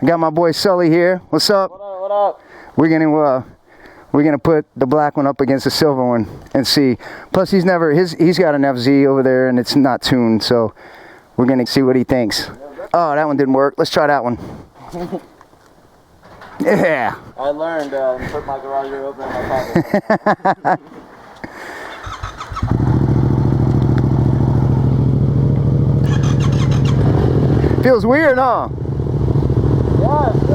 I got my boy Sully here. What's up? What up? What up? We're gonna put the black one up against the silver one and see. Plus, he's got an FZ over there and it's not tuned, so we're gonna see what he thinks. Oh, that one didn't work. Let's try that one. Yeah. I learned put my garage door open in my pocket. Feels weird, huh? Yeah, it's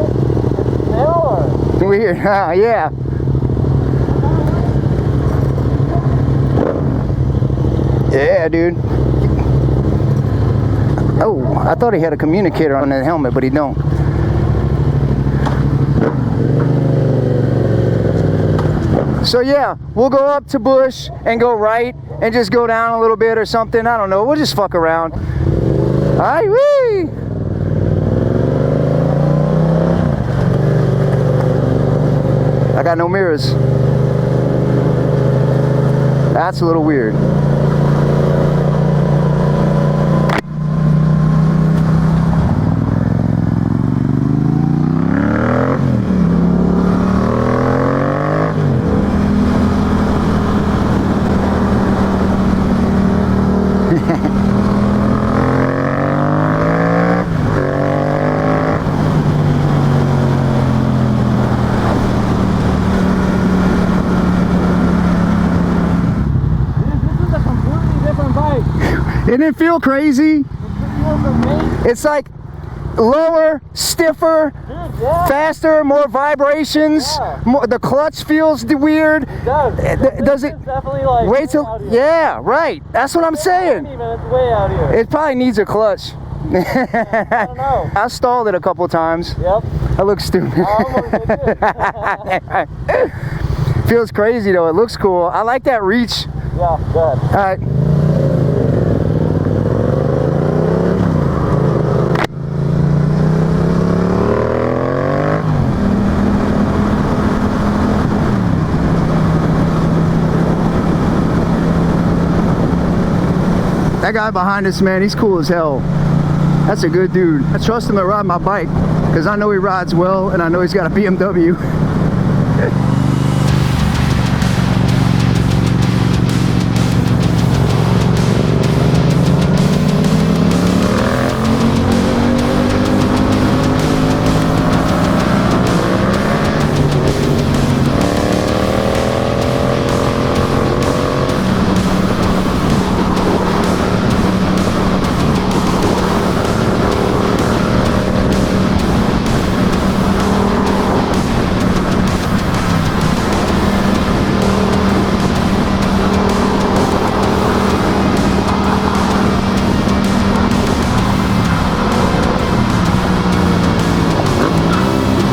killer. Weird, huh? Yeah. Yeah, dude. Oh, I thought he had a communicator on that helmet, but he don't. So yeah, we'll go up to Bush and go right and just go down a little bit or something. I don't know. We'll just fuck around. All right, whee! I got no mirrors. That's a little weird. It didn't feel crazy. It's like lower, stiffer, faster, more vibrations. The clutch feels weird. It does. Does it? It's definitely like wait till. Yeah, right. That's what I'm saying. It's way out here. It probably needs a clutch. I don't know. I stalled it a couple times. Yep. I look stupid. Feels crazy though. It looks cool. I like that reach. Yeah, good. All right. That guy behind us, man, he's cool as hell. That's a good dude. I trust him to ride my bike because I know he rides well and I know he's got a BMW.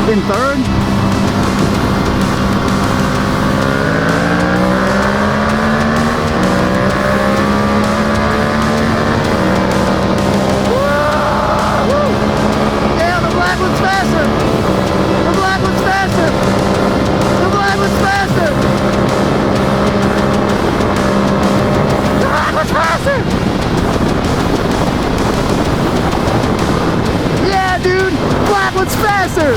In third? Yeah, the black one's faster! The black one's faster! The black one's faster! The black one's faster! Yeah, dude! Black one's faster!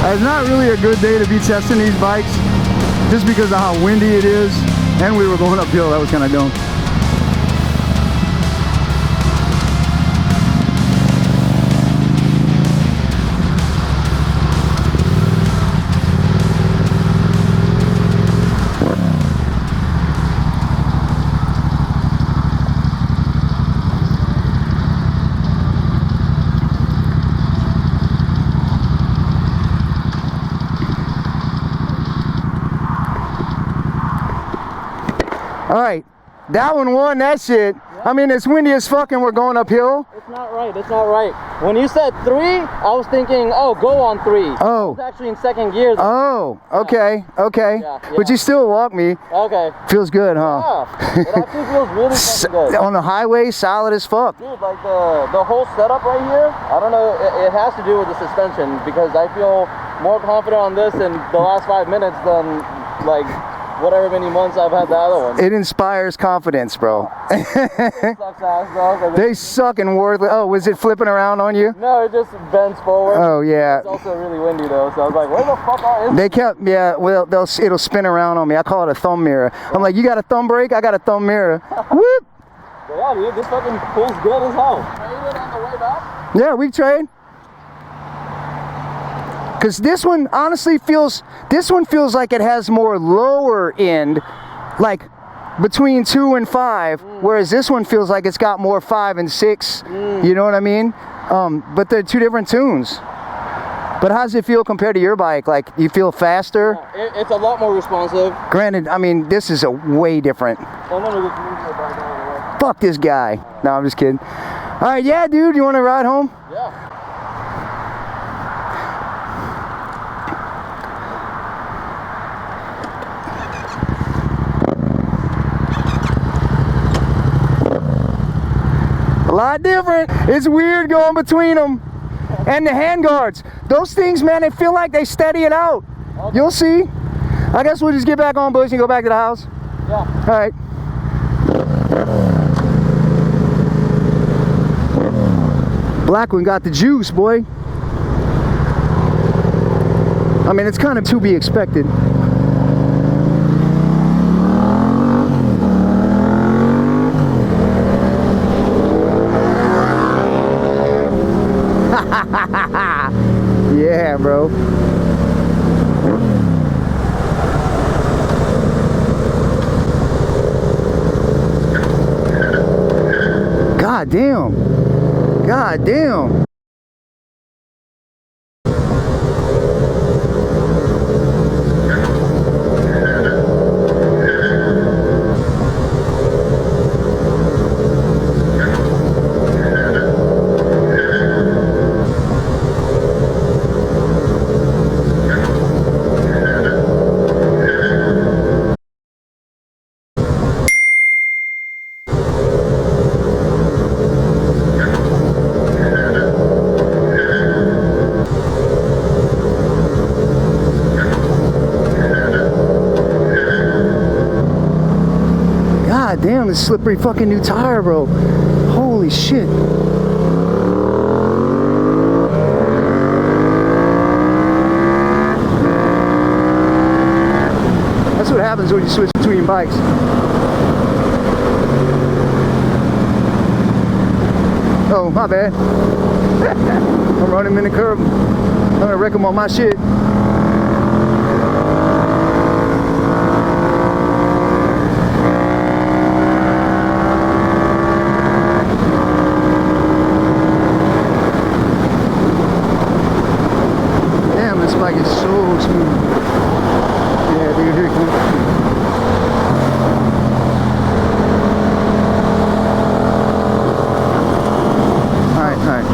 It's not really a good day to be testing these bikes just because of how windy it is and we were going uphill. That was kind of dumb. All right. That one won that shit. I mean, it's windy as fuck and we're going uphill. It's not right. It's not right. When you said 3, I was thinking, oh, go on 3. Oh. I was actually in 2nd gear. Oh, okay, okay. Yeah, yeah. But you still walk me. Okay. Feels good, huh? Yeah. It actually feels really fucking good. On the highway, solid as fuck. Dude, like the whole setup right here, I don't know, it has to do with the suspension because I feel more confident on this in the last 5 minutes than like whatever many months I've had the other one. It inspires confidence, bro. It sucks ass though. They suck and worthless. Oh, was it flipping around on you? No, it just bends forward. Oh, yeah. It's also really windy though, so I was like, where the fuck are They kept, yeah, well, it'll spin around on me. I call it a thumb mirror. I'm like, you got a thumb brake? I got a thumb mirror. Whoop! Yeah, dude, this fucking pulls good as hell. Trade it on the way back? Yeah, we trade. Because this one honestly feels like it has more lower end, like between 2 and 5, whereas this one feels like it's got more 5 and 6. You know what I mean? But they're 2 different tunes. But how does it feel compared to your bike? Like, you feel faster? It's a lot more responsive. Granted, I mean, this is a way different. I'm gonna just move my bike out of the way. Fuck this guy. No, I'm just kidding. All right, yeah, dude, you want to ride home? Yeah. A lot different. It's weird going between them. And the handguards. Those things, man, they feel like they steady it out. Okay. You'll see. I guess we'll just get back on bush and go back to the house. Yeah. All right. Black one got the juice, boy. I mean, it's kind of to be expected. Yeah, bro. God damn. God damn. God damn, this slippery fucking new tire, bro. Holy shit. That's what happens when you switch between bikes. Oh, my bad. I'm running him in the curb. I'm gonna wreck him on my shit. Bike is so smooth. Yeah, dude, here it comes. Alright, alright.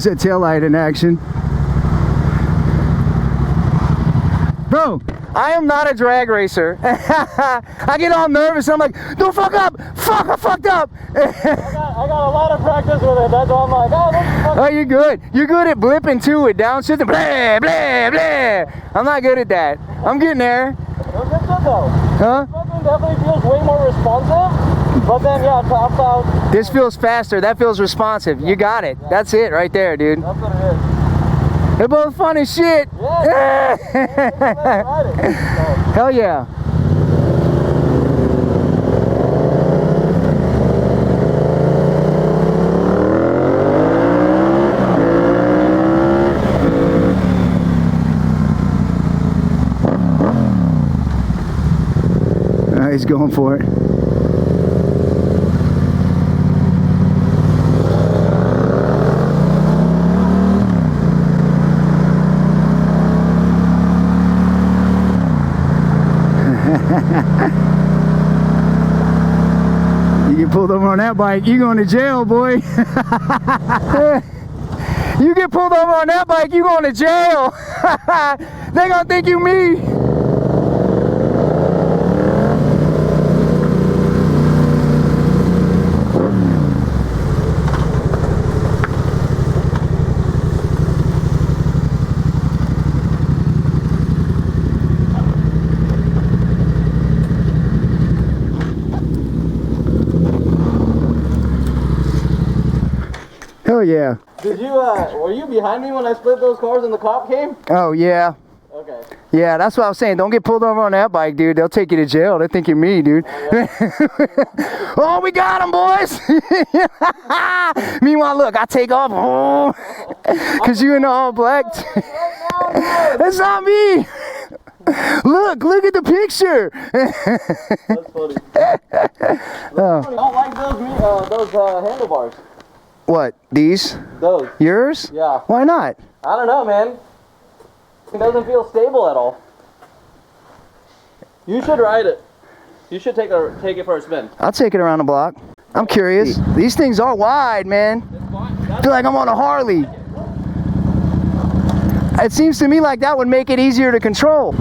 There's that tail light in action. Bro, I am not a drag racer. I get all nervous. I'm like, don't fuck up. Fuck, I fucked up. I got a lot of practice with it. That's why I'm like, oh, this is fucking... Oh, you're good. You're good at blipping too, with downshifting. Blah, blah, blah. I'm not good at that. I'm getting there. It's good though. Huh? Fucking definitely feels way more responsive. But then, yeah, top out. This feels faster. That feels responsive. You got it. That's it right there, dude. That's what it is. They're both fun as shit. Yeah. Hell yeah. He's going for it. You get pulled over on that bike, you going to jail, boy. You get pulled over on that bike, you going to jail. They gonna think you me. Hell yeah. Did you, were you behind me when I split those cars and the cop came? Oh yeah. Okay. Yeah, that's what I was saying. Don't get pulled over on that bike, dude. They'll take you to jail. They think you're me, dude. Oh, yeah. Oh, we got him, boys. Meanwhile, look, I take off. Oh, because you in the all black. That's not me. Look at the picture. That's funny. I don't like those handlebars. What, these? Those. Yours? Yeah. Why not? I don't know, man. It doesn't feel stable at all. You should ride it. You should take it for a spin. I'll take it around the block. I'm curious. These things are wide, man. I feel like I'm on a Harley. It seems to me like that would make it easier to control.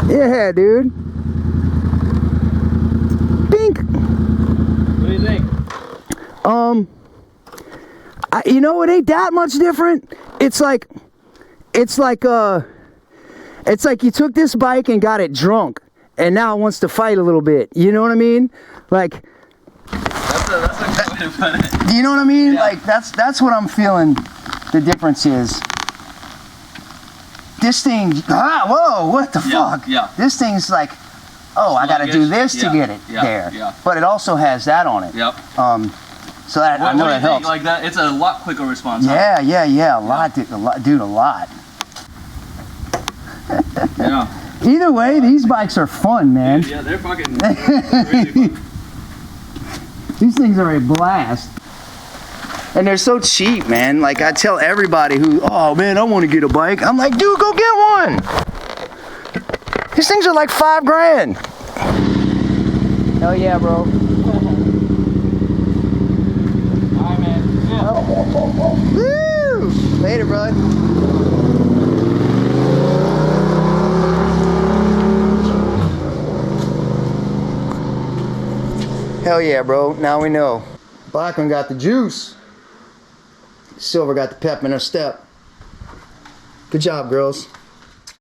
Yeah, dude. Bink. What do you think? You know, it ain't that much different. It's like you took this bike and got it drunk, and now it wants to fight a little bit. You know what I mean? Like, That's a good way to put it. do you know what I mean? Yeah. Like, that's what I'm feeling. The difference is this thing. Whoa! What the fuck? Yeah. This thing's like, oh, I got to do this to get it there. Yeah. But it also has that on it. Yep. So that I know that helps. Like that, it's a lot quicker response. Yeah, a lot, dude, a lot. Yeah. Either way, these bikes are fun, man. Yeah, they're fucking really fun. These things are a blast. And they're so cheap, man. Like, I tell everybody who, oh man, I want to get a bike. I'm like, dude, go get one. These things are like $5 grand. Hell yeah, bro. Alright, man. Yeah. Woo! Later, bud. Hell yeah, bro. Now we know. Black one got the juice. Silver got the pep in her step. Good job, girls.